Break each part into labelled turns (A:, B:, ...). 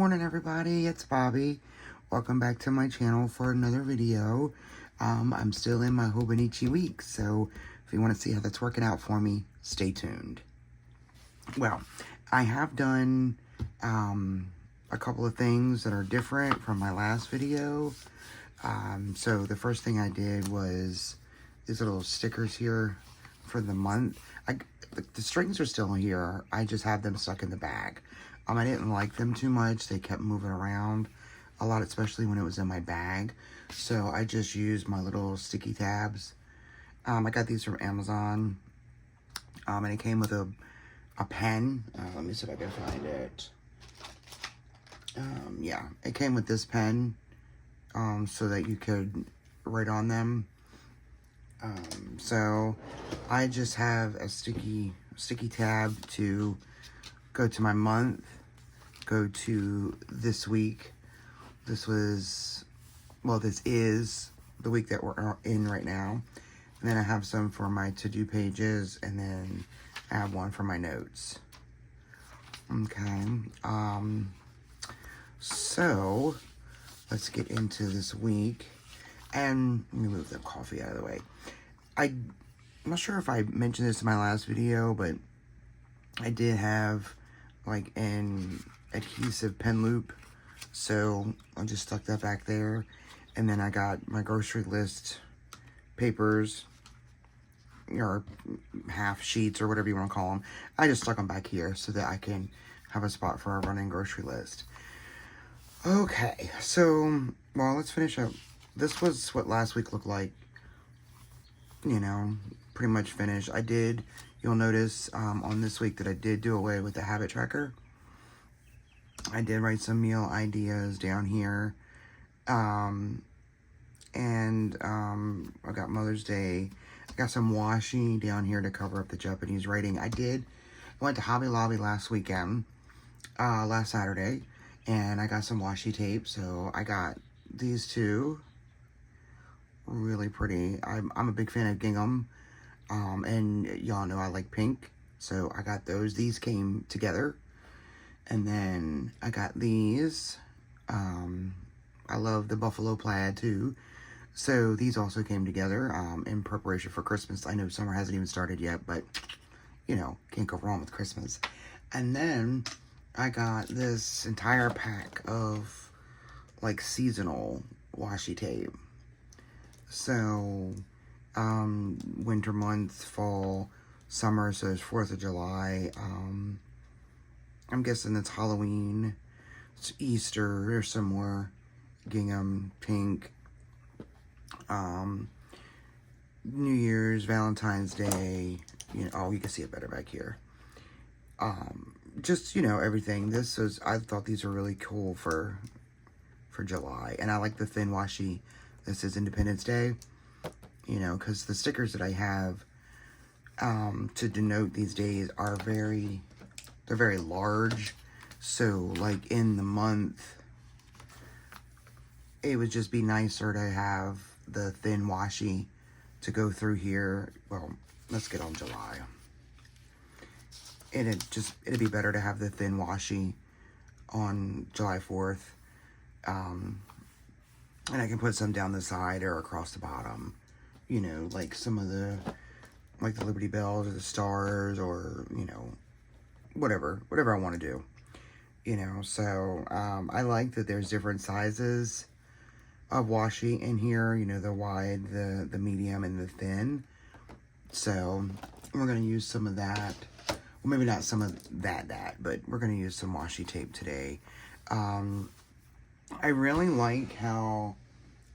A: morning, everybody. It's Bobby. Welcome back to my channel for another video. I'm still in my Hobnichi Weeks, so if you want to see how that's working out for me, stay tuned. Well, I have done a couple of things that are different from my last video. So the first thing I did was these little stickers here for the month. The strings are still here. I just have them stuck in the bag. I didn't like them too much. They kept moving around a lot, especially when it was in my bag. So I just used my little sticky tabs. I got these from Amazon. And it came with a pen. Let me see if I can find it. Yeah, it came with this pen so that you could write on them. So I just have a sticky tab to go to my month, go to this week. This is the week that we're in right now. And then I have some for my to-do pages, and then I have one for my notes. Okay, so let's get into this week. And let me move the coffee out of the way. I'm not sure if I mentioned this in my last video, but I did have like an adhesive pen loop, so I just stuck that back there. And then I got my grocery list papers, or half sheets, or whatever you want to call them. I just stuck them back here so that I can have a spot for a running grocery list. Okay, so, well, let's finish up. This was what last week looked like. You know, pretty much finished. You'll notice on this week that I did do away with the habit tracker. I did write some meal ideas down here. I got Mother's Day. I got some washi down here to cover up the Japanese writing. I went to Hobby Lobby last Saturday, and I got some washi tape. So I got these two. Really pretty. I'm a big fan of gingham, and y'all know I like pink, so I got those. These came together. And then I got these. I love the buffalo plaid too, so these also came together in preparation for Christmas. I know summer hasn't even started yet, but you know, can't go wrong with Christmas. And then I got this entire pack of like seasonal washi tape. So, winter months, fall, summer, so it's 4th of July. I'm guessing it's Halloween, it's Easter, or some more gingham, pink, New Year's, Valentine's Day, you know, oh, you can see it better back here. Just, you know, everything. I thought these were really cool for July, and I like the thin washi. This is Independence Day, you know, because the stickers that I have to denote these days are they're very large. So, like, in the month, it would just be nicer to have the thin washi to go through here. Well, let's get on July. It'd be better to have the thin washi on July 4th. And I can put some down the side or across the bottom, you know, like some of like the Liberty Bells or the stars, or, you know, whatever I want to do, you know. So, I like that there's different sizes of washi in here, you know, the wide, the medium, and the thin. So, we're going to use some of that. Well, maybe not some of that, but we're going to use some washi tape today. I really like how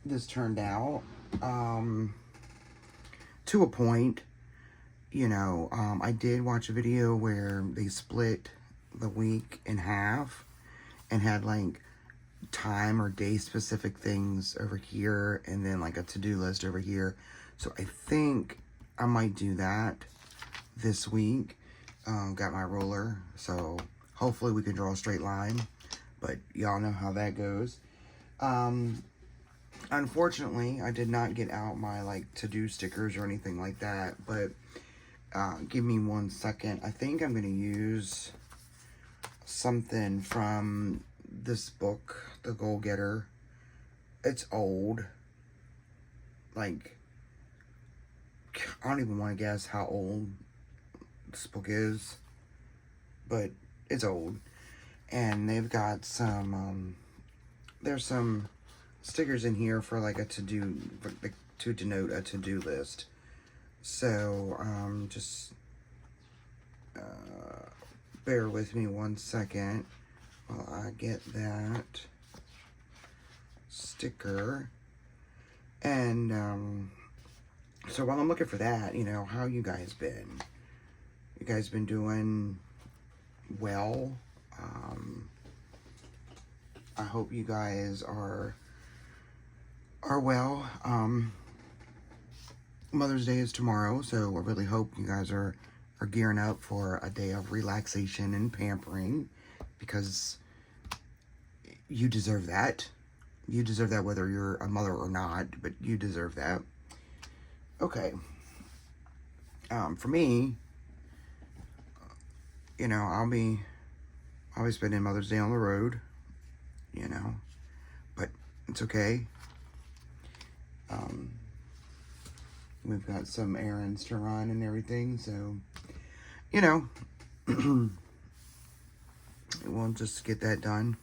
A: this turned out, to a point. You know, I did watch a video where they split the week in half and had like time or day specific things over here, and then like a to-do list over here. So I think I might do that this week. Got my ruler, so hopefully we can draw a straight line, but y'all know how that goes. Unfortunately, I did not get out my like to-do stickers or anything like that, but give me 1 second. I think I'm going to use something from this book, The Goal Getter. It's old. Like, I don't even want to guess how old this book is, but it's old. And they've got some, there's some stickers in here for like a to-do, to denote a to-do list. So, just bear with me 1 second while I get that sticker. And, so while I'm looking for that, you know, how you guys been? You guys been doing well? I hope you guys are well. Mother's Day is tomorrow, so I really hope you guys are gearing up for a day of relaxation and pampering, because you deserve that. You deserve that whether you're a mother or not, but you deserve that. Okay. For me, you know, I'll be spending Mother's Day on the road, you know, but it's okay. We've got some errands to run and everything, so, you know, we'll just get that done.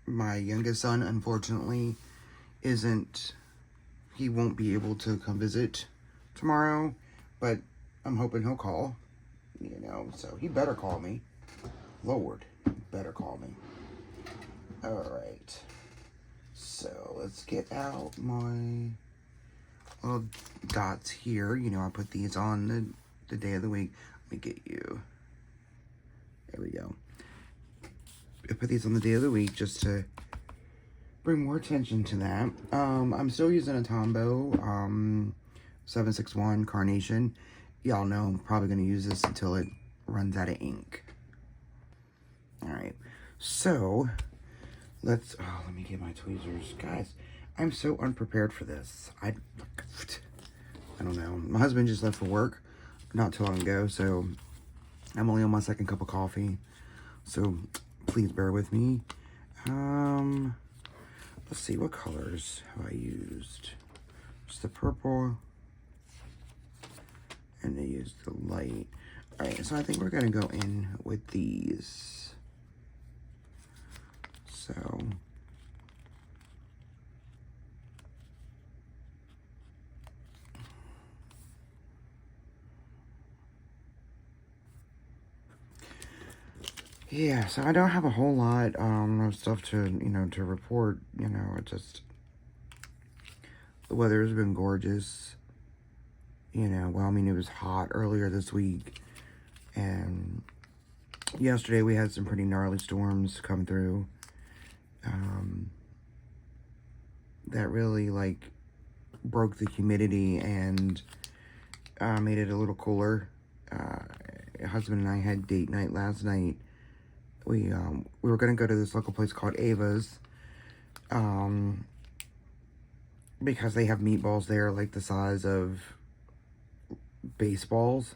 A: My youngest son, unfortunately, he won't be able to come visit tomorrow, but I'm hoping he'll call, you know, so he better call me. Lord, he better call me. Alright. So, let's get out my little dots here. You know, I put these on the day of the week. Let me get you. There we go. I put these on the day of the week just to bring more attention to that. I'm still using a Tombow 761 Carnation. Y'all know I'm probably going to use this until it runs out of ink. Alright, so let me get my tweezers. Guys, I'm so unprepared for this. I don't know. My husband just left for work not too long ago, so I'm only on my second cup of coffee. So please bear with me. Let's see, what colors have I used? Just the purple. And I used the light. Alright, so I think we're going to go in with these. So, yeah, so I don't have a whole lot of stuff to, you know, to report. You know, it just, the weather has been gorgeous. You know, well, I mean, it was hot earlier this week, and yesterday we had some pretty gnarly storms come through. That really, like, broke the humidity and made it a little cooler. Husband and I had date night last night. We were going to go to this local place called Ava's, because they have meatballs there like the size of baseballs.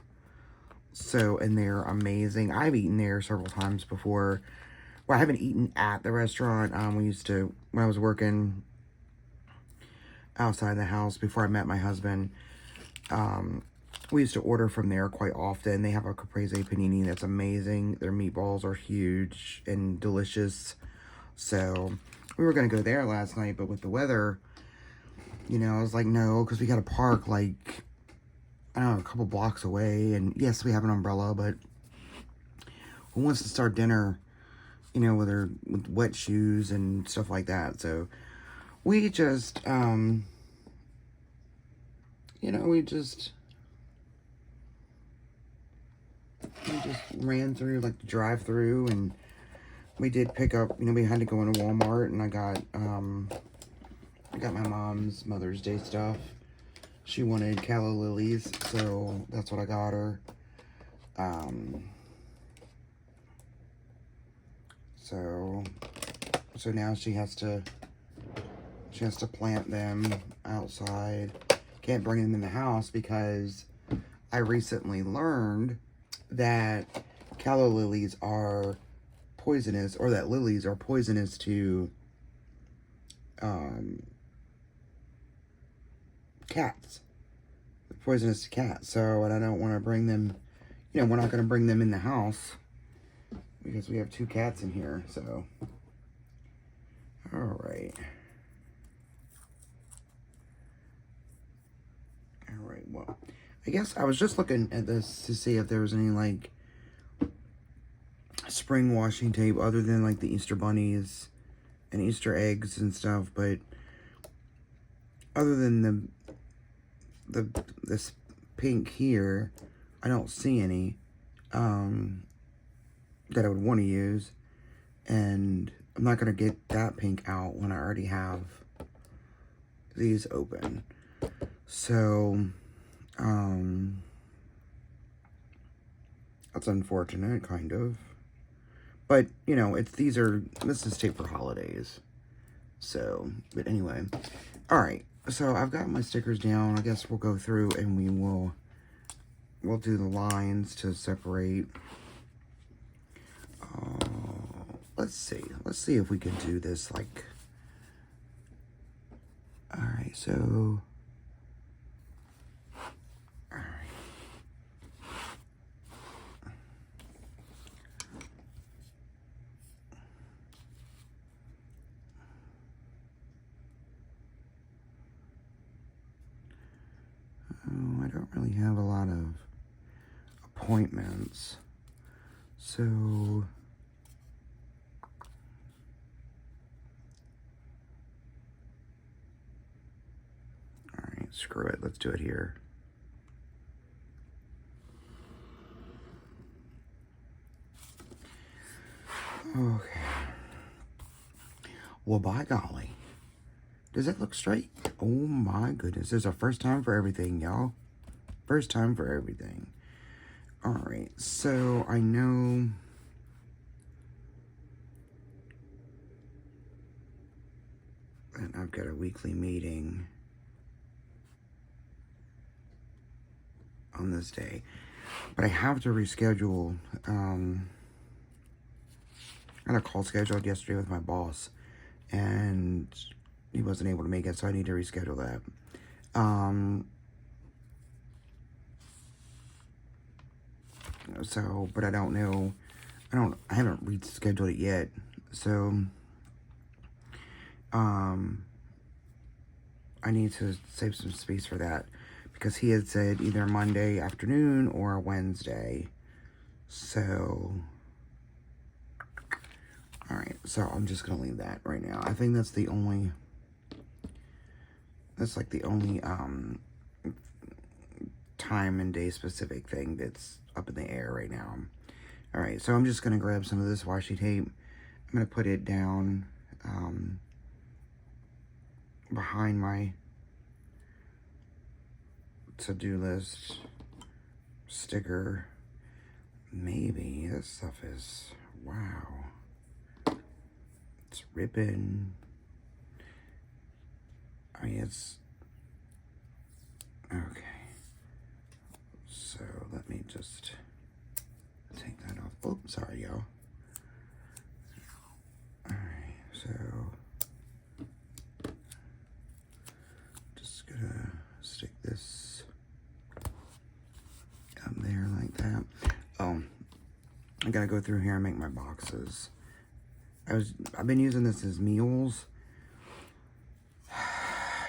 A: So, and they're amazing. I've eaten there several times before. Well, I haven't eaten at the restaurant. We used to, when I was working outside the house before I met my husband, we used to order from there quite often. They have a caprese panini that's amazing. Their meatballs are huge and delicious. So we were going to go there last night, but with the weather, you know, I was like, no, because we got to park like, I don't know, a couple blocks away. And yes, we have an umbrella, but who wants to start dinner, you know, with wet shoes and stuff like that? So we just, you know, we just ran through, like, the drive-through, and we did pick up, you know, we had to go into Walmart, and I got my mom's Mother's Day stuff. She wanted calla lilies, so that's what I got her. So now she has to plant them outside. Can't bring them in the house because I recently learned that calla lilies are poisonous, or that lilies are poisonous to cats. They're poisonous to cats. So, and I don't want to bring them, you know, we're not going to bring them in the house because we have 2 cats in here. So, all right. All right, well, I guess I was just looking at this to see if there was any, like, spring washing tape other than, like, the Easter bunnies and Easter eggs and stuff, but other than this pink here, I don't see any that I would want to use, and I'm not going to get that pink out when I already have these open. So, that's unfortunate, kind of. But, you know, this is tape for holidays. So, but anyway. Alright, so I've got my stickers down. I guess we'll go through and we'll do the lines to separate. Let's see. Let's see if we can do this, like... Alright, so... I don't really have a lot of appointments, so alright, screw it, let's do it here. Okay. Well, by golly. Does that look straight? Oh my goodness. This is a first time for everything, y'all. First time for everything. Alright, so I know... and I've got a weekly meeting on this day. But I have to reschedule. I had a call scheduled yesterday with my boss, and he wasn't able to make it, so I need to reschedule that. So, but I don't know. I haven't rescheduled it yet. So, I need to save some space for that, because he had said either Monday afternoon or Wednesday. So, alright, so I'm just going to leave that right now. I think that's the only, time and day specific thing that's up in the air right now. Alright, so I'm just going to grab some of this washi tape. I'm going to put it down behind my to-do list sticker. Maybe this stuff is, wow, it's ripping. I mean, it's okay. So let me just take that off. Oh, sorry, y'all. Alright, so just gonna stick this up there like that. Oh, I gotta go through here and make my boxes. I've been using this as meals.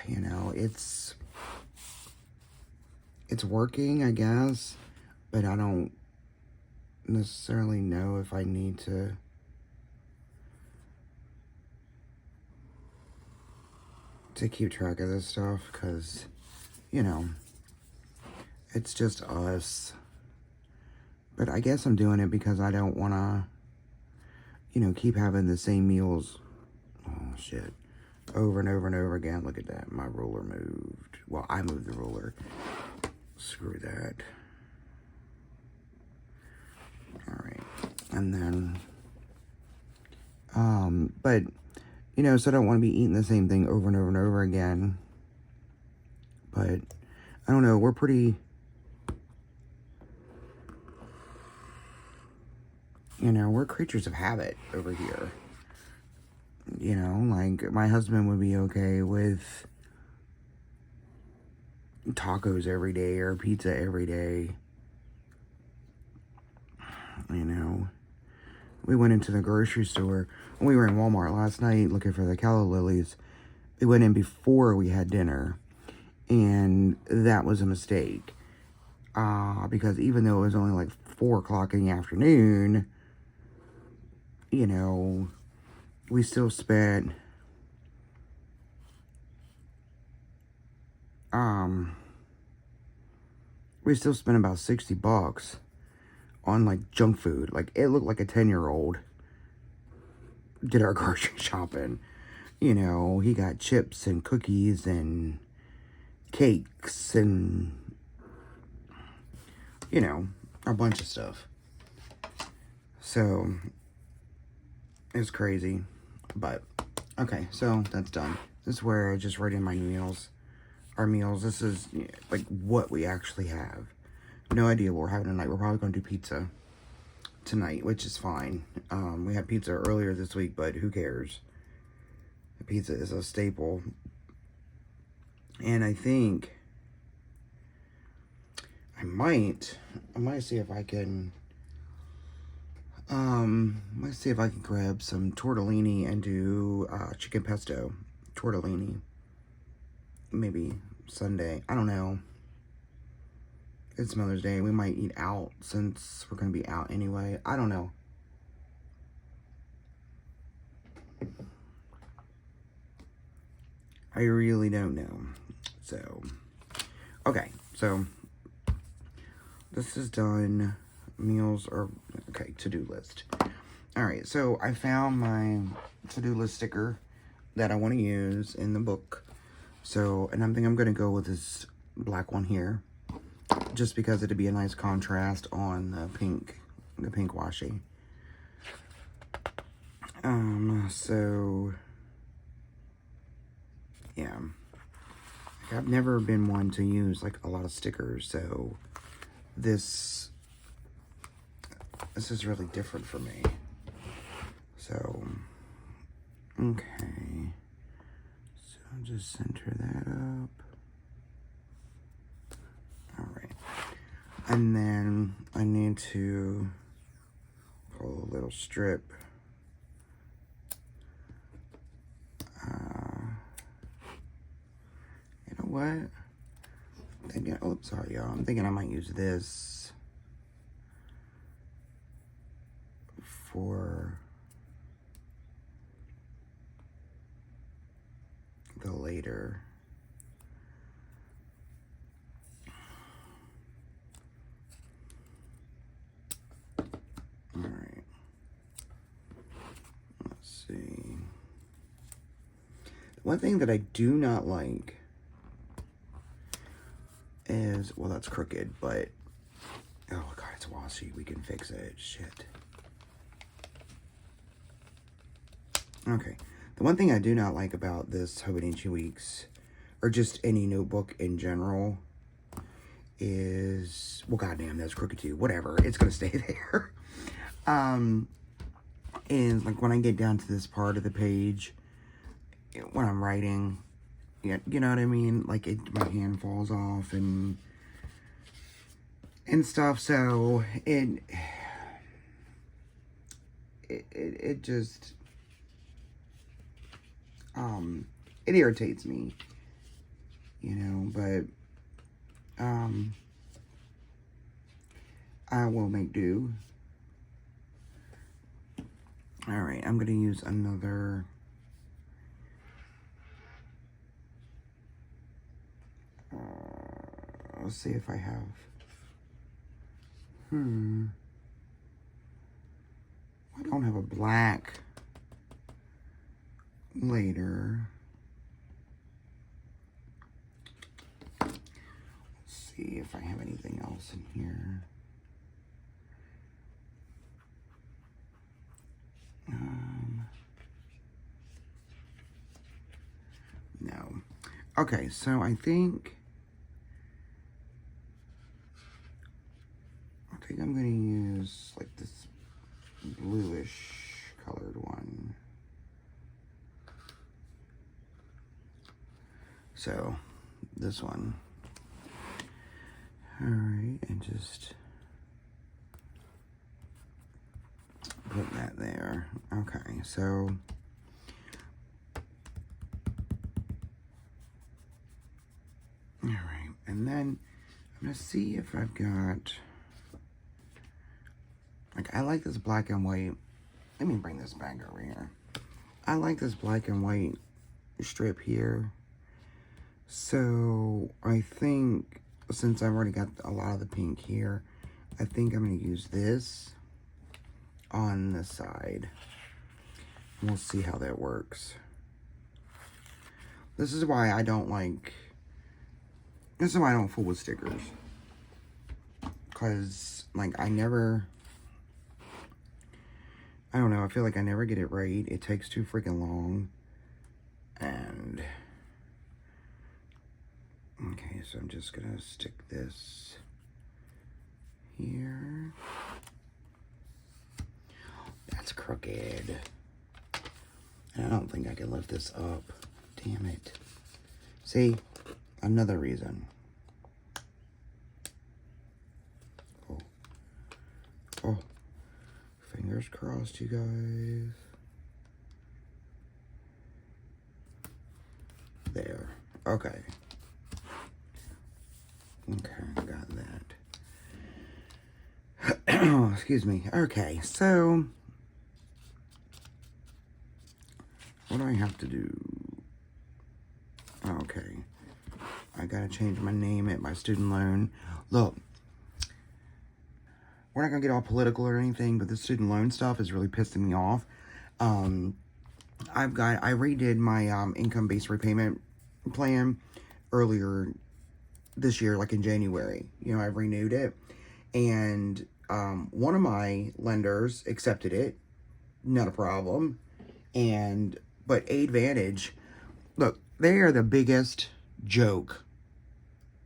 A: You know, it's working, I guess, but I don't necessarily know if I need to keep track of this stuff, because, you know, it's just us. But I guess I'm doing it because I don't want to, you know, keep having the same meals, oh shit, over and over and over again. Look at that, my ruler moved. Well, I moved the ruler. Screw that. Alright, and then, but, you know, so I don't want to be eating the same thing over and over and over again. But, I don't know, we're pretty, You know, we're creatures of habit over here. You know, like, my husband would be okay with tacos every day or pizza every day. You know, we went into the grocery store. We were in Walmart last night looking for the calla lilies. We went in before we had dinner, and that was a mistake. Because even though it was only like 4 o'clock in the afternoon, you know, we still spent, about $60 on, like, junk food. Like, it looked like a 10-year-old did our grocery shopping. You know, he got chips and cookies and cakes and, you know, a bunch of stuff. So, it's crazy. But, okay, so that's done. This is where I just write in my meals. Our meals. This is, like, what we actually have. No idea what we're having tonight. We're probably going to do pizza tonight, which is fine. We had pizza earlier this week, but who cares? The pizza is a staple. And I think I might see if I can grab some tortellini and do chicken pesto tortellini. Maybe Sunday. I don't know. It's Mother's Day. We might eat out since we're going to be out anyway. I don't know. I really don't know. So, okay. So, this is done. Meals are, okay, to-do list. Alright, so I found my to-do list sticker that I want to use in the book. So, and I think I'm going to go with this black one here. Just because it'd be a nice contrast on the pink washi. So, yeah. Like, I've never been one to use, like, a lot of stickers, so this is really different for me. So, okay. So, just center that up. Alright. And then I need to pull a little strip. You know what? I'm thinking, oh, sorry, y'all. I'm thinking I might use this for the later. Alright. Let's see. One thing that I do not like is, well, that's crooked, but, oh god, it's washi. We can fix it. Shit. Okay. The one thing I do not like about this Hobnichi Weeks, or just any notebook in general, is, well, goddamn, that's crooked too. Whatever. It's gonna stay there. Is, like, when I get down to this part of the page, when I'm writing, you know what I mean? Like, my hand falls off and stuff, so it just, it irritates me, you know, but, I will make do. Alright, I'm gonna use another, let's see if I have, I don't have a black later. Let's see if I have anything else in here. No. Okay, so I think I'm going to use, like, this bluish colored one. So, this one. Alright, and just put that there. Okay, so alright, and then I'm gonna see if I've got, like, I like this black and white. Let me bring this back over here. I like this black and white strip here. So I think, since I've already got a lot of the pink here, I think I'm going to use this on the side. We'll see how that works. This is why I don't fool with stickers. Because, like, I don't know, I feel like I never get it right. It takes too freaking long. And okay, so I'm just gonna stick this here. That's crooked. And I don't think I can lift this up. Damn it. See? Another reason. Oh. Oh. Fingers crossed, you guys. There. Okay. Okay, got that. Excuse me. Okay, so what do I have to do? Okay. I gotta change my name at my student loan. Look, we're not gonna get all political or anything, but the student loan stuff is really pissing me off. I redid my income-based repayment plan earlier this year, like in January. You know, I renewed it, and one of my lenders accepted it, not a problem. But Aidvantage, look, they are the biggest joke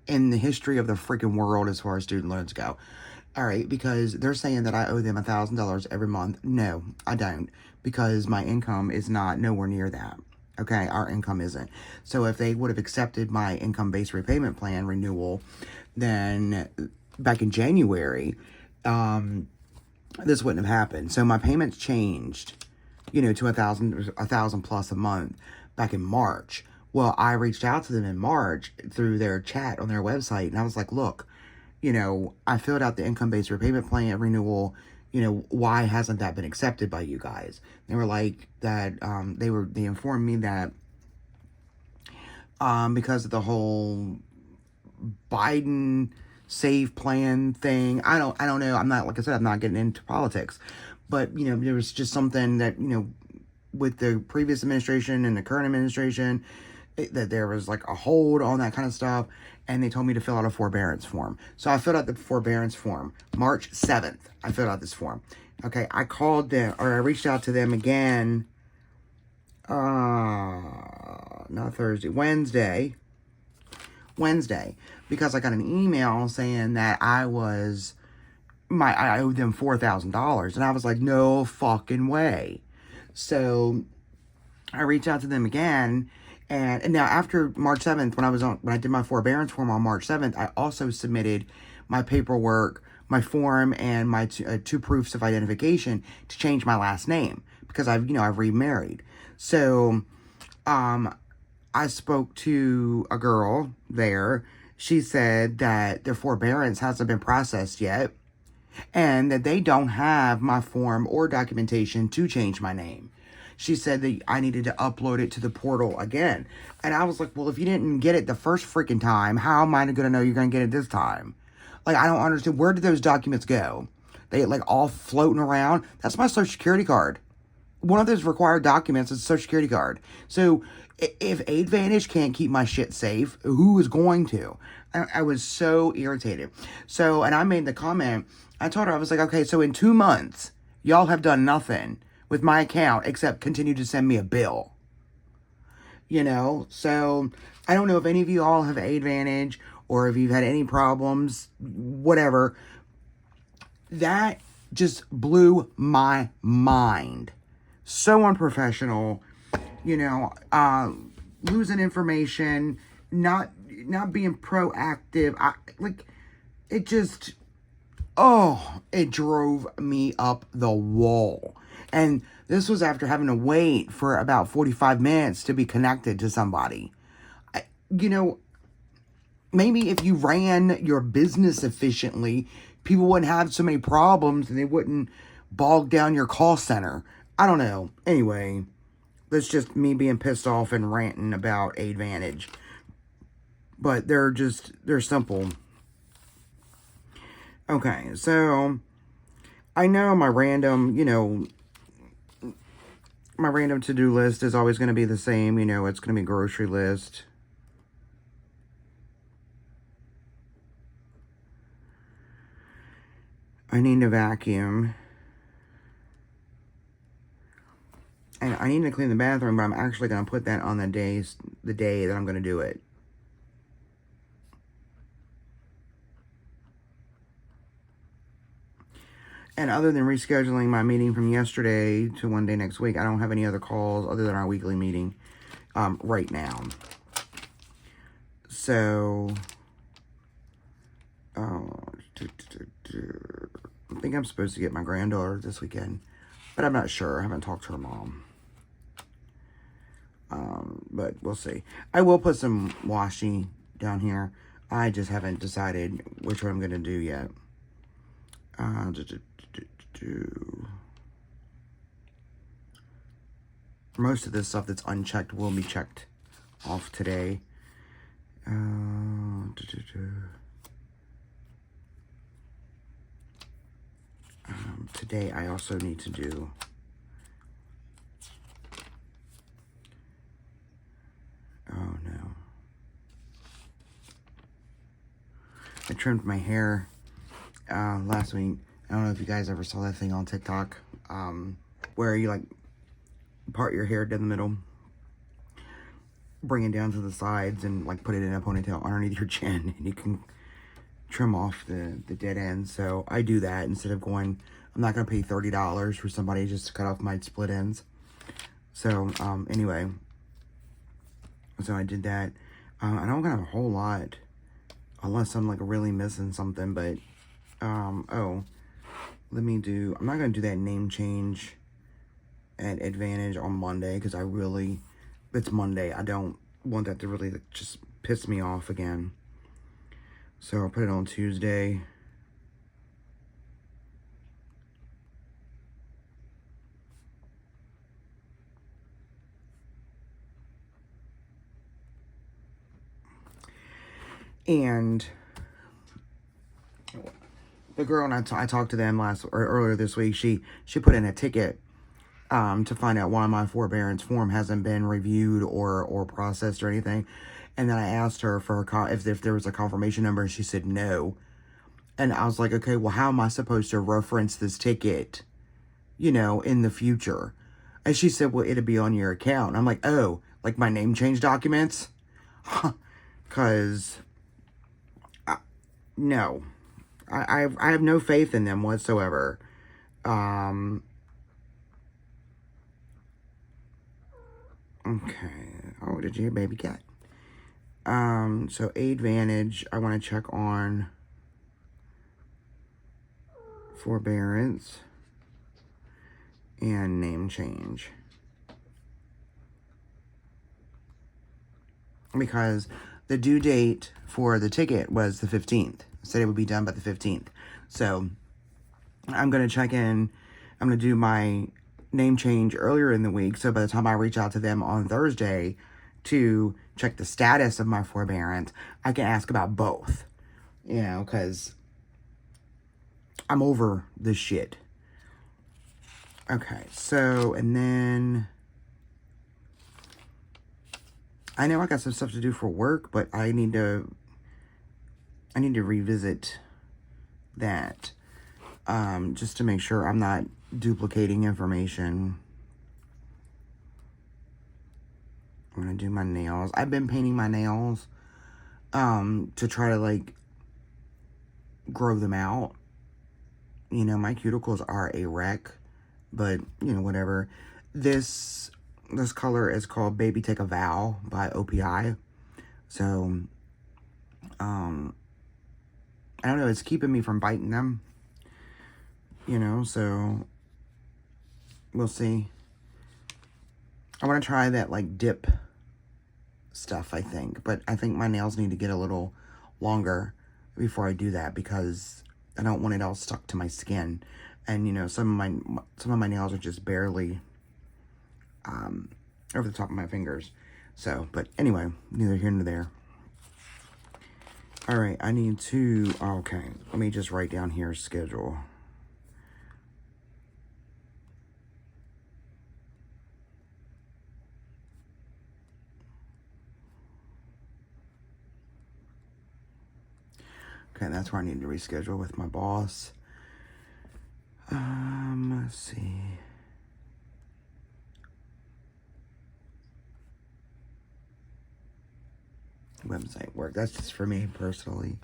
A: in the history of the freaking world as far as student loans go. All right, because they're saying that I owe them $1,000 every month. No, I don't, because my income is not nowhere near that. Okay, our income isn't. So if they would have accepted my income-based repayment plan renewal, then back in January, this wouldn't have happened. So my payments changed, you know, to $1,000 plus a month back in March. Well, I reached out to them in March through their chat on their website, and I was like, look, you know, I filled out the income-based repayment plan renewal. You know, why hasn't that been accepted by you guys? They were like that, they informed me that, because of the whole Biden save plan thing. I don't know. I'm not, like I said, I'm not getting into politics, but, you know, there was just something that, you know, with the previous administration and the current administration, that there was like a hold on that kind of stuff, and they told me to fill out a forbearance form. So I filled out the forbearance form. March 7th, I filled out this form. Okay, I called them, or I reached out to them again, not Thursday, Wednesday, because I got an email saying that I owed them $4,000, and I was like, no fucking way. So I reached out to them again, and now after March 7th, when I did my forbearance form on March 7th, I also submitted my paperwork, my form, and my two proofs of identification to change my last name, because I've remarried. So I spoke to a girl there. She said that their forbearance hasn't been processed yet, and that they don't have my form or documentation to change my name. She said that I needed to upload it to the portal again. And I was like, well, if you didn't get it the first freaking time, how am I going to know you're going to get it this time? Like, I don't understand. Where did those documents go? They, like, all floating around? That's my Social Security card. One of those required documents is a Social Security card. So, if Aidvantage can't keep my shit safe, who is going to? I was so irritated. So, and I made the comment, I told her, I was like, okay, so in 2 months, y'all have done nothing with my account except continue to send me a bill. You know, so I don't know if any of you all have Aidvantage or if you've had any problems, whatever. That just blew my mind. So unprofessional, you know, losing information, not being proactive. It just, oh, it drove me up the wall. And this was after having to wait for about 45 minutes to be connected to somebody. You know, maybe if you ran your business efficiently, people wouldn't have so many problems and they wouldn't bog down your call center. I don't know. Anyway, that's just me being pissed off and ranting about Aidvantage. But they're simple. Okay, so I know my random to-do list is always going to be the same. You know, it's going to be grocery list. I need to vacuum. And I need to clean the bathroom, but I'm actually going to put that on the day that I'm going to do it. And other than rescheduling my meeting from yesterday to one day next week, I don't have any other calls other than our weekly meeting right now. So, I think I'm supposed to get my granddaughter this weekend, but I'm not sure. I haven't talked to her mom. But we'll see. I will put some washi down here. I just haven't decided which one I'm going to do yet. Most of this stuff that's unchecked will be checked off today. Today I also need to do I trimmed my hair last week. I don't know if you guys ever saw that thing on TikTok where you like part your hair down the middle, bring it down to the sides, and like put it in a ponytail underneath your chin, and you can trim off the dead ends. So I do that instead of going, I'm not going to pay $30 for somebody just to cut off my split ends. So anyway, so I did that. I don't have a whole lot unless I'm like really missing something, but I'm not going to do that name change at Aidvantage on Monday because it's Monday. I don't want that to really just piss me off again. So I'll put it on Tuesday. And the girl and I talked to them earlier this week. She put in a ticket to find out why my forbearance form hasn't been reviewed or processed or anything. And then I asked her for if there was a confirmation number, and she said no. And I was like, okay, well, how am I supposed to reference this ticket, in the future? And she said, well, it'll be on your account. And I'm like, oh, like my name change documents? Because, no. I have no faith in them whatsoever. Okay. Oh, did you hear baby cat? So Aidvantage, I want to check on forbearance and name change. Because the due date for the ticket was the 15th. Said it would be done by the 15th. So I'm going to check in. I'm going to do my name change earlier in the week. So by the time I reach out to them on Thursday to check the status of my forbearance, I can ask about both. Because I'm over this shit. Okay, so, and then I know I got some stuff to do for work, but I need to revisit that just to make sure I'm not duplicating information. I'm going to do my nails. I've been painting my nails to try to, like, grow them out. You know, my cuticles are a wreck, but, you know, whatever. This color is called Baby Take a Vow by OPI. So, I don't know, it's keeping me from biting them. You know, so we'll see. I want to try that, like, dip stuff, I think. But I think my nails need to get a little longer before I do that, because I don't want it all stuck to my skin. And, you know, some of my nails are just barely over the top of my fingers. So, but anyway, neither here nor there. All right, I need to, okay, let me just write down here schedule. Okay, that's where I need to reschedule with my boss. Let's see. Website work. That's just for me personally.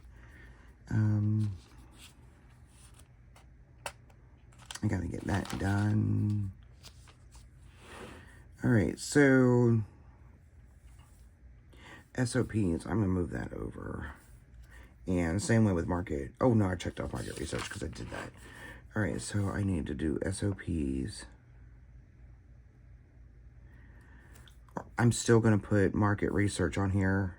A: I gotta get that done. Alright, so SOPs, I'm gonna move that over. And same way with market. Oh no, I checked off market research because I did that. Alright, so I need to do SOPs. I'm still gonna put market research on here.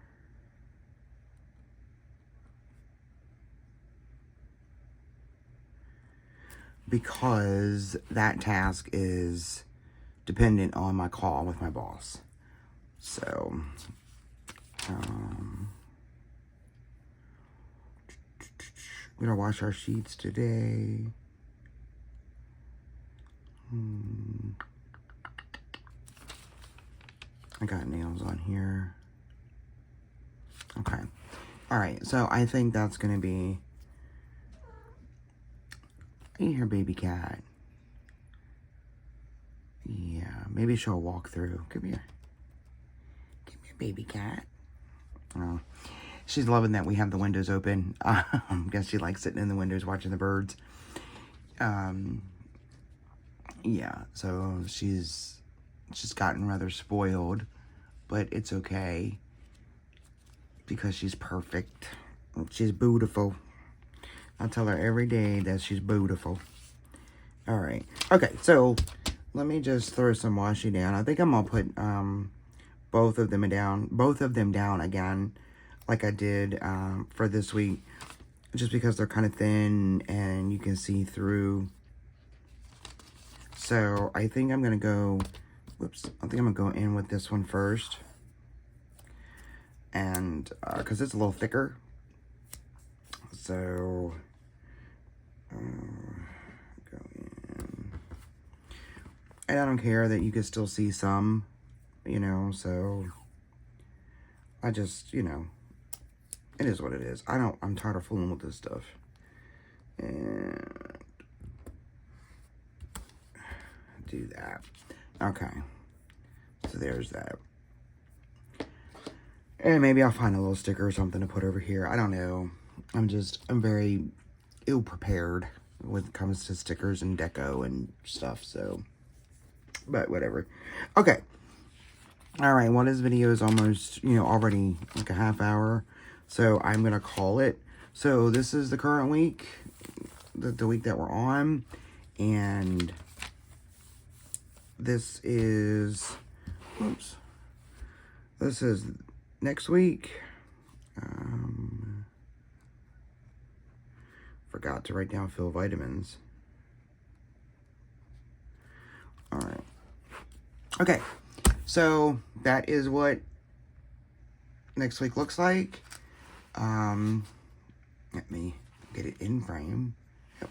A: Because that task is dependent on my call with my boss. So, we're gonna wash our sheets today. I got nails on here. Okay. Alright, so I think that's gonna be... You hear baby cat. Yeah, maybe she'll walk through. Come here. Come here, baby cat. Oh, she's loving that we have the windows open. Guess she likes sitting in the windows watching the birds. Yeah, so she's gotten rather spoiled, but it's okay because she's perfect. She's beautiful. I tell her every day that she's beautiful. All right. Okay, so let me just throw some washi down. I think I'm gonna put both of them down again, like I did for this week, just because they're kind of thin and you can see through. So I think I'm gonna go. Whoops. I think I'm gonna go in with this one first, and because it's a little thicker. So go in. And I don't care that you can still see some, you know, so I just, you know, it is what it is. I'm tired of fooling with this stuff. And do that. Okay. So there's that. And maybe I'll find a little sticker or something to put over here. I don't know. I'm very ill-prepared when it comes to stickers and deco and stuff, so... But whatever. Okay. Alright, well, this video is almost, you know, already like a half hour. So I'm going to call it. So this is the current week. The week that we're on. And this is... Oops. This is next week. Forgot to write down fill vitamins. Alright. Okay. So, that is what next week looks like. Let me get it in frame. Yep.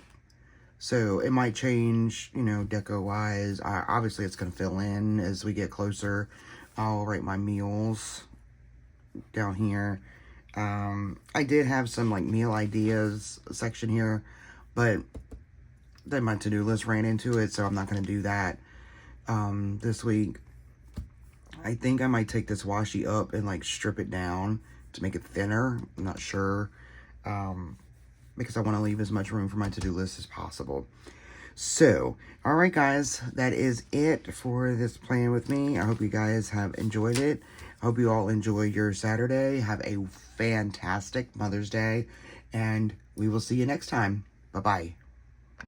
A: So, it might change, you know, deco-wise. Obviously, it's going to fill in as we get closer. I'll write my meals down here. I did have some, like, meal ideas section here, but then my to-do list ran into it, so I'm not going to do that this week. I think I might take this washi up and, like, strip it down to make it thinner. I'm not sure. because I want to leave as much room for my to-do list as possible. So, alright guys, that is it for this plan with me. I hope you guys have enjoyed it. I hope you all enjoy your Saturday. Have a fantastic Mother's Day, and we will see you next time. Bye-bye.